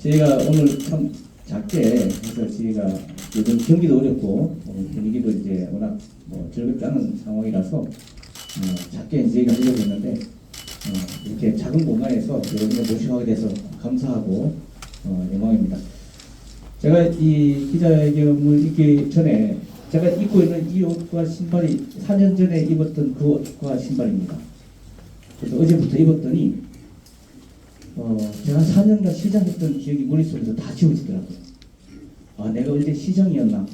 저희가 오늘 참 작게 해서 저희가 요즘 경기도 어렵고 분위기도 이제 워낙 즐겁지 않은 상황이라서 작게 저희가 하려고 했는데 이렇게 작은 공간에서 여러분을 모시게 돼서 감사하고 영광입니다. 제가 이 기자회견을 입기 전에 제가 입고 있는 이 옷과 신발이 4년 전에 입었던 그 옷과 신발입니다. 그래서 어제부터 입었더니 제가 4년간 시장했던 기억이 머릿속에서 다 지워지더라고요. 아, 내가 언제 시장이었나?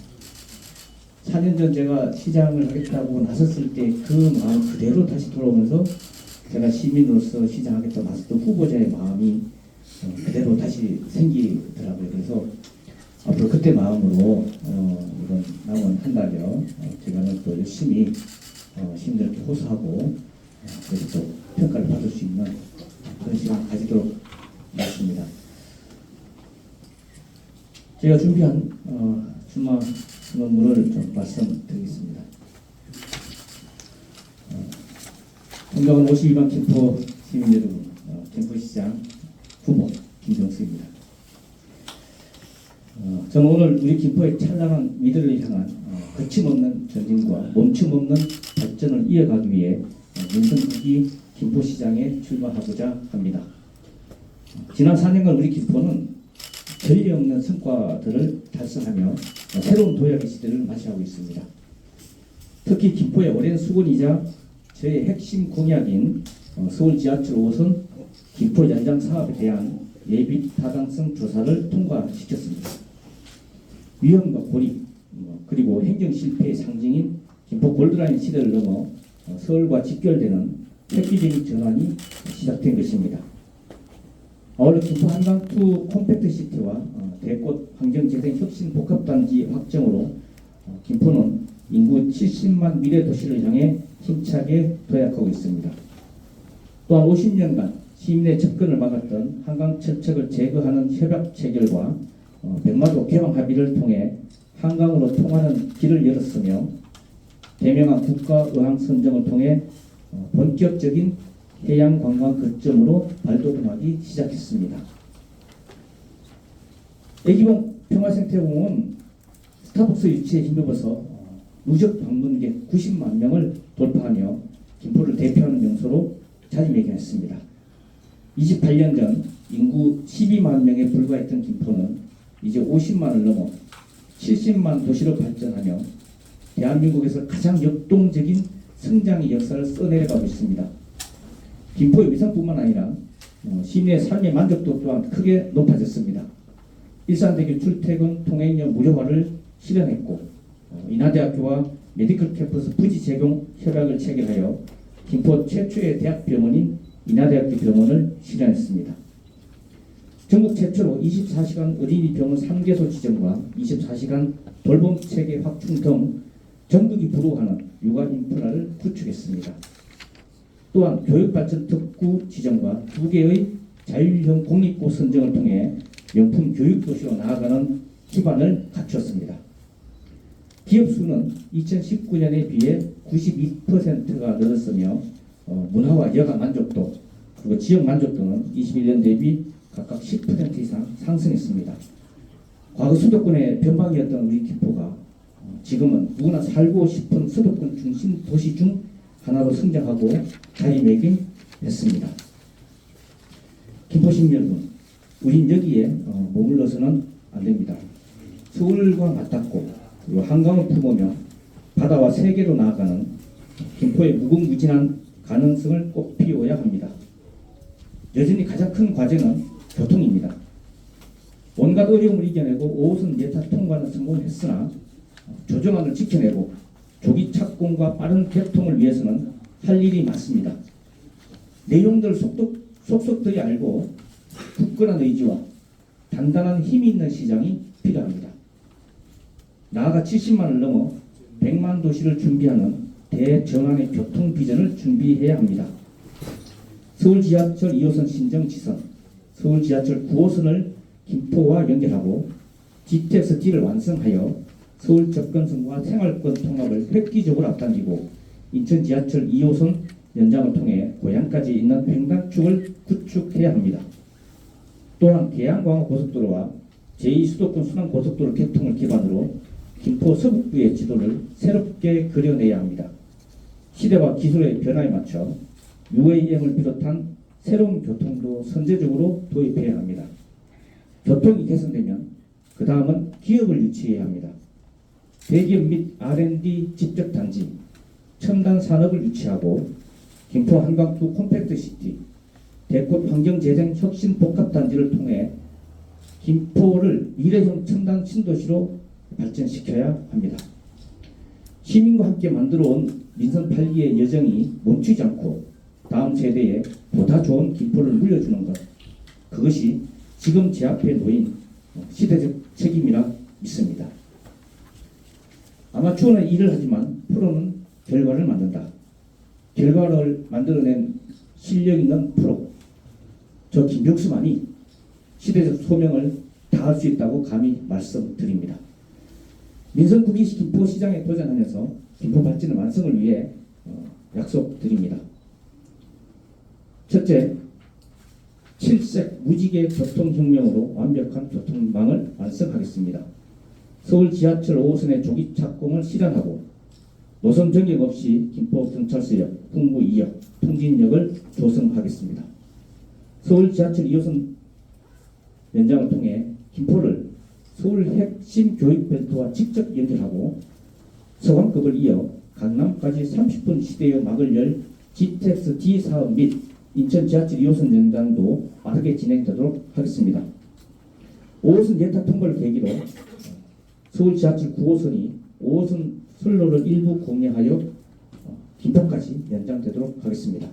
4년 전 제가 시장을 하겠다고 나섰을 때 그 마음 그대로 다시 돌아오면서 제가 시민으로서 시장하겠다 나섰던 후보자의 마음이 그대로 다시 생기더라고요. 그래서 앞으로 그때 마음으로 이번 남은 한 달여 제가는 또 열심히 시민들께 호소하고 그래서 또 평가를 받을 수 있는 그런 시간 가지도록 하겠습니다. 제가 준비한 주마 선언문을 좀 말씀드리겠습니다. 존경하는 52만 김포 시민 여러분, 김포시장 후보 김정수입니다. 저는 오늘 우리 김포의 찬란한 미래를 향한 거침없는 전진과 멈춤없는 발전을 이어가기 위해 민선2기 김포시장에 출마하고자 합니다. 지난 4년간 우리 김포는 전례 없는 성과들을 달성하며 새로운 도약의 시대를 맞이하고 있습니다. 특히 김포의 오랜 수건이자 저의 핵심 공약인 서울 지하철 5호선 김포 연장 사업에 대한 예비 타당성 조사를 통과시켰습니다. 위험과 고립 그리고 행정 실패의 상징인 김포 골드라인 시대를 넘어 서울과 직결되는 획기적인 전환이 시작된 것입니다. 아울러 김포 한강2 컴팩트 시티와 대꽃 환경재생 혁신 복합단지 확정으로 김포는 인구 70만 미래 도시를 향해 힘차게 도약하고 있습니다. 또한 50년간 시민의 접근을 막았던 한강 철책을 제거하는 협약 체결과 백마도 개방 합의를 통해 한강으로 통하는 길을 열었으며 대명한 국가의항 선정을 통해 본격적인 해양 관광 거점으로 발돋움하기 시작했습니다. 애기봉 평화생태공원 스타벅스 유치에 힘입어서 누적 방문객 90만 명을 돌파하며 김포를 대표하는 명소로 자리매김했습니다. 28년 전 인구 12만 명에 불과했던 김포는 이제 50만을 넘어 70만 도시로 발전하며 대한민국에서 가장 역동적인 성장의 역사를 써내려가고 있습니다. 김포의 위상뿐만 아니라 시민의 삶의 만족도 또한 크게 높아졌습니다. 일산대교 출퇴근 통행료 무료화를 실현했고 인하대학교와 메디컬 캠퍼스 부지 제공 협약을 체결하여 김포 최초의 대학병원인 인하대학교 병원을 실현했습니다. 전국 최초로 24시간 어린이 병원 3개소 지정과 24시간 돌봄 체계 확충 등 전국이 부러워하는 육아 인프라를 구축했습니다. 또한 교육발전 특구 지정과 2개의 자율형 공립고 선정을 통해 명품 교육도시로 나아가는 기반을 갖추었습니다. 기업 수는 2019년에 비해 92%가 늘었으며 문화와 여가 만족도 그리고 지역 만족도는 21년 대비 각각 10% 이상 상승했습니다. 과거 수도권의 변방이었던 우리 김포가 지금은 누구나 살고 싶은 수도권 중심 도시 중 하나로 성장하고 자리매김했습니다. 김포시민 여러분, 우린 여기에 머물러서는 안 됩니다. 서울과 맞닿고 그리고 한강을 품으며 바다와 세계로 나아가는 김포의 무궁무진한 가능성을 꼭 피워야 합니다. 여전히 가장 큰 과제는 교통입니다. 온갖 어려움을 이겨내고 5호선 예타 통과는 성공했으나 조정안을 지켜내고 조기 착공과 빠른 개통을 위해서는 할 일이 많습니다. 내용들 속속들이 알고 굳건한 의지와 단단한 힘이 있는 시장이 필요합니다. 나아가 70만을 넘어 100만 도시를 준비하는 대전환의 교통 비전을 준비해야 합니다. 서울 지하철 2호선 신정 지선, 서울 지하철 9호선을 김포와 연결하고 GTX-D를 완성하여 서울 접근성과 생활권 통합을 획기적으로 앞당기고 인천 지하철 2호선 연장을 통해 고향까지 있는 횡단축을 구축해야 합니다. 또한 계양광화고속도로와 제2수도권 순환고속도로 개통을 기반으로 김포 서북부의 지도를 새롭게 그려내야 합니다. 시대와 기술의 변화에 맞춰 UAM을 비롯한 새로운 교통도 선제적으로 도입해야 합니다. 교통이 개선되면 그 다음은 기업을 유치해야 합니다. 대기업 및 R&D 집적단지, 첨단 산업을 유치하고 김포 한강투 콤팩트시티, 대꽃 환경재생 혁신 복합단지를 통해 김포를 미래형 첨단 신도시로 발전시켜야 합니다. 시민과 함께 만들어온 민선 8기의 여정이 멈추지 않고 다음 세대에 보다 좋은 김포를 물려주는 것, 그것이 지금 제 앞에 놓인 시대적 책임이라 믿습니다. 아마추어는 일을 하지만 프로는 결과를 만든다. 결과를 만들어낸 실력 있는 프로, 저 김병수만이 시대적 소명을 다할 수 있다고 감히 말씀드립니다. 민선 9기 김포시장에 도전하면서 김포 발전의 완성을 위해 약속드립니다. 첫째, 7색 무지개 교통혁명으로 완벽한 교통망을 완성하겠습니다. 서울 지하철 5호선의 조기 착공을 실현하고 노선 변경 없이 김포경찰서역, 풍무 2역, 통진역을 조성하겠습니다. 서울 지하철 2호선 연장을 통해 김포를 서울 핵심 교육벨트와 직접 연결하고 서강급을 이어 강남까지 30분 시대의 막을 열 GTX D 사업 및 인천 지하철 2호선 연장도 빠르게 진행되도록 하겠습니다. 5호선 예타 통과를 계기로 서울 지하철 9호선이 5호선 선로를 일부 공략하여 김포까지 연장되도록 하겠습니다.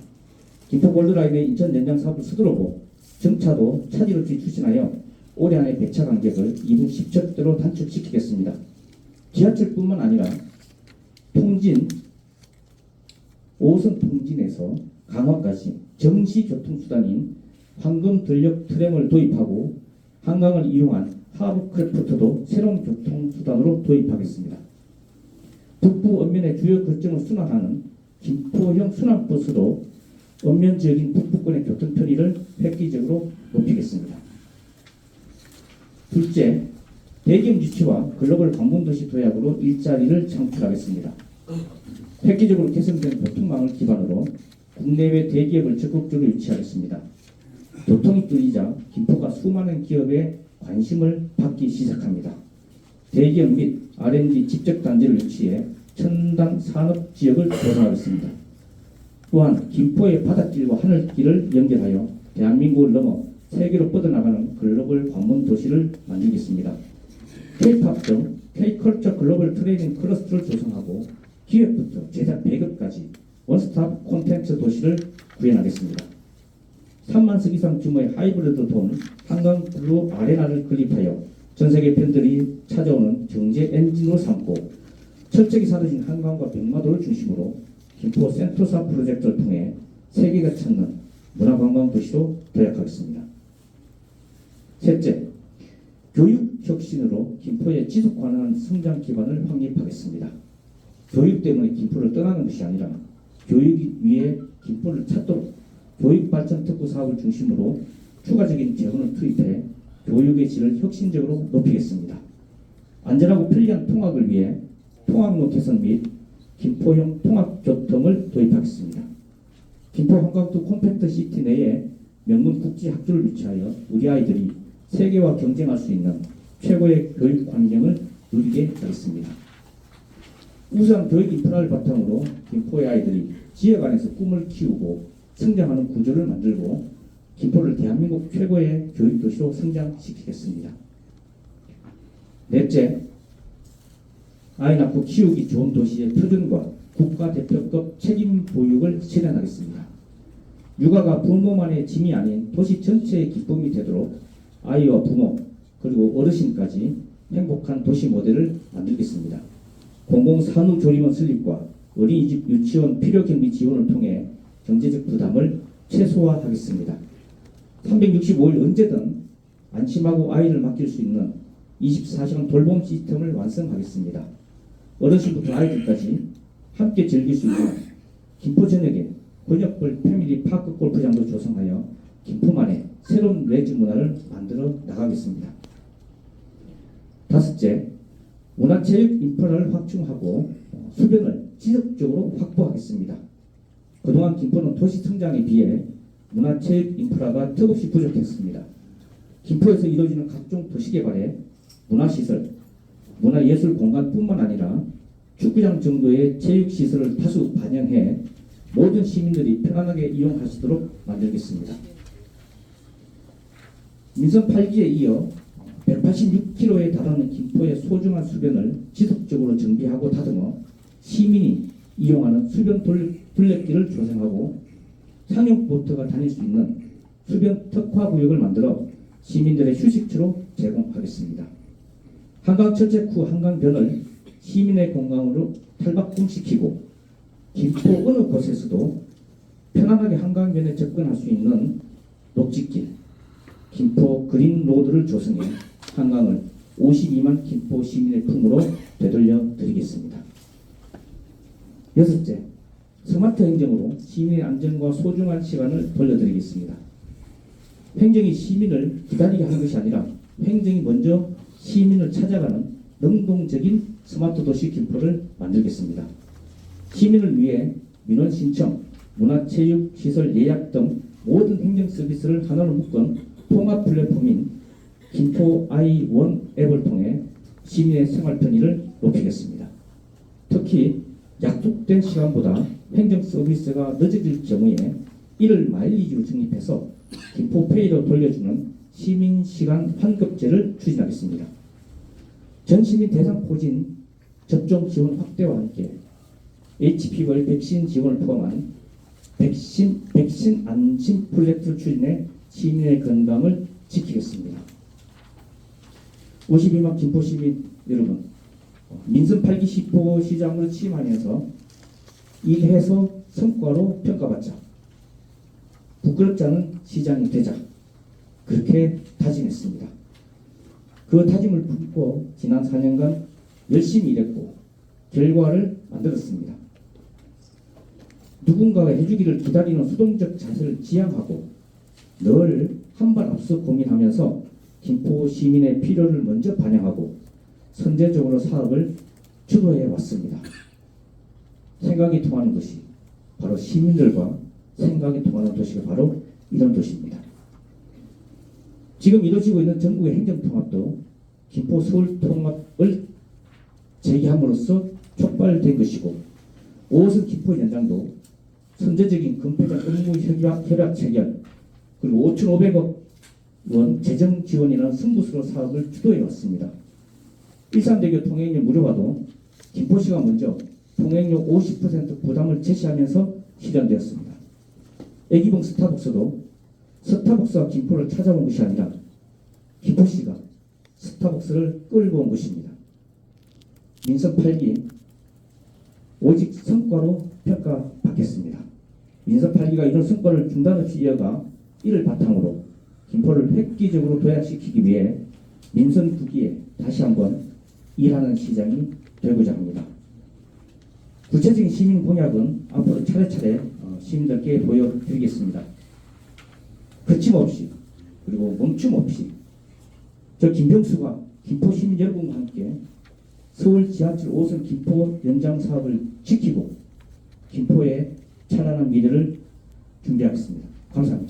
김포 골드라인의 인천 연장 사업을 서두르고 정차도 차질 없이 추진하여 올해 안에 배차 간격을 2분 10초대로 단축시키겠습니다. 지하철뿐만 아니라 통진, 5호선 통진에서 강화까지 정시 교통수단인 황금 전력 트램을 도입하고 한강을 이용한 하브크래프트도 새로운 교통수단으로 도입하겠습니다. 북부 읍면의 주요 거점을 순환하는 김포형 순환버스로 읍면 지역인 북부권의 교통 편의를 획기적으로 높이겠습니다. 둘째, 대기업 유치와 글로벌 관문도시 도약으로 일자리를 창출하겠습니다. 획기적으로 개선된 교통망을 기반으로 국내외 대기업을 적극적으로 유치하겠습니다. 교통이 뚫리자 김포가 수많은 기업의 관심을 받기 시작합니다. 대기업 및 R&D 집적단지를 유치해 첨단 산업지역을 조성하겠습니다. 또한 김포의 바닷길과 하늘길을 연결하여 대한민국을 넘어 세계로 뻗어나가는 글로벌 관문 도시를 만들겠습니다. K-팝 등 K-컬처 글로벌 트레이닝 클러스터를 조성하고 기획부터 제작 배급까지 원스톱 콘텐츠 도시를 구현하겠습니다. 3만석 이상 규모의 하이브리드 돔 한강블루 아레나를 건립하여 전세계 팬들이 찾아오는 경제 엔진으로 삼고 철책이 사라진 한강과 백마도를 중심으로 김포 센토사 프로젝트를 통해 세계가 찾는 문화관광 도시로 도약하겠습니다. 셋째, 교육혁신으로 김포의 지속 가능한 성장 기반을 확립하겠습니다. 교육 때문에 김포를 떠나는 것이 아니라 교육 위에 김포를 찾도록 교육발전 특구 사업을 중심으로 추가적인 재원을 투입해 교육의 질을 혁신적으로 높이겠습니다. 안전하고 편리한 통학을 위해 통학로 개선 및 김포형 통학교통을 도입하겠습니다. 김포 한강투 콤팩트 시티 내에 명문 국제 학교를 유치하여 우리 아이들이 세계와 경쟁할 수 있는 최고의 교육 환경을 누리게 하겠습니다. 우수한 교육 인프라를 바탕으로 김포의 아이들이 지역 안에서 꿈을 키우고 성장하는 구조를 만들고 김포를 대한민국 최고의 교육도시로 성장시키겠습니다. 넷째, 아이 낳고 키우기 좋은 도시의 표준과 국가대표급 책임 보육을 실현하겠습니다. 육아가 부모만의 짐이 아닌 도시 전체의 기쁨이 되도록 아이와 부모 그리고 어르신까지 행복한 도시 모델을 만들겠습니다. 공공산후조리원 설립과 어린이집 유치원 필요경비 지원을 통해 경제적 부담을 최소화하겠습니다. 365일 언제든 안심하고 아이를 맡길 수 있는 24시간 돌봄 시스템을 완성하겠습니다. 어르신부터 아이들까지 함께 즐길 수 있는 김포 전역에 권역별 패밀리 파크 골프장도 조성하여 김포만의 새로운 레지 문화를 만들어 나가겠습니다. 다섯째, 문화체육 인프라를 확충하고 수변을 지속적으로 확보하겠습니다. 그동안 김포는 도시 성장에 비해 문화체육 인프라가 턱없이 부족했습니다. 김포에서 이루어지는 각종 도시개발에 문화시설, 문화예술 공간뿐만 아니라 축구장 정도의 체육시설을 다수 반영해 모든 시민들이 편안하게 이용할 수 있도록 만들겠습니다. 민선 8기에 이어 186km에 달하는 김포의 소중한 수변을 지속적으로 정비하고 다듬어 시민이 이용하는 수변 둘레길을 조성하고 상용보트가 다닐 수 있는 수변 특화구역을 만들어 시민들의 휴식처로 제공하겠습니다. 한강 철책후 한강변을 시민의 공간으로 탈바꿈시키고 김포 어느 곳에서도 편안하게 한강변에 접근할 수 있는 녹지길, 김포 그린로드를 조성해 한강을 52만 김포 시민의 품으로 되돌려 드리겠습니다. 여섯째, 스마트 행정으로 시민의 안전과 소중한 시간을 돌려드리겠습니다. 행정이 시민을 기다리게 하는 것이 아니라 행정이 먼저 시민을 찾아가는 능동적인 스마트 도시 김포를 만들겠습니다. 시민을 위해 민원 신청, 문화체육 시설 예약 등 모든 행정 서비스를 하나로 묶은 통합 플랫폼인 김포 i1 앱을 통해 시민의 생활 편의를 높이겠습니다. 특히 약속된 시간보다 행정 서비스가 늦어질 경우에 이를 마일리지로 적립해서 김포페이로 돌려주는 시민시간 환급제를 추진하겠습니다. 전 시민 대상 포진 접종 지원 확대와 함께 HPV 백신 지원을 포함한 백신 안심 프로젝트를 추진해 시민의 건강을 지키겠습니다. 52만 김포 시민 여러분, 민선 8기 시포시장으로 취임하면서 일해서 성과로 평가받자, 부끄럽지 않은 시장이 되자, 그렇게 다짐했습니다. 그 다짐을 품고 지난 4년간 열심히 일했고 결과를 만들었습니다. 누군가가 해주기를 기다리는 수동적 자세를 지향하고 늘 한 발 앞서 고민하면서 김포 시민의 필요를 먼저 반영하고 선제적으로 사업을 주도해 왔습니다. 생각이 통하는 것이 바로 시민들과 생각이 통하는 도시가 바로 이런 도시입니다. 지금 이루어지고 있는 전국의 행정통합도 김포 서울 통합을 제기함으로써 촉발된 것이고 5호선 김포 연장도 선제적인 금폐장 업무 협약 체결 그리고 5,500억 원 재정 지원이라는 승부수로 사업을 주도해 왔습니다. 일산대교 통행료 무료화도 김포시가 먼저 통행료 50% 부담을 제시하면서 실현되었습니다. 애기봉 스타벅스도 스타벅스가 김포를 찾아온 것이 아니라 김포시가 스타벅스를 끌고 온 것입니다. 민선 8기 오직 성과로 평가받겠습니다. 민선 8기가 이런 성과를 중단 없이 이어가 이를 바탕으로 김포를 획기적으로 도약시키기 위해 민선 9기에 다시 한번 일하는 시장이 되고자 합니다. 구체적인 시민 공약은 앞으로 차례차례 시민들께 보여드리겠습니다. 거침없이 그리고 멈춤 없이 저 김병수가 김포 시민 여러분과 함께 서울 지하철 5호선 김포 연장 사업을 지키고 김포의 찬란한 미래를 준비하겠습니다. 감사합니다.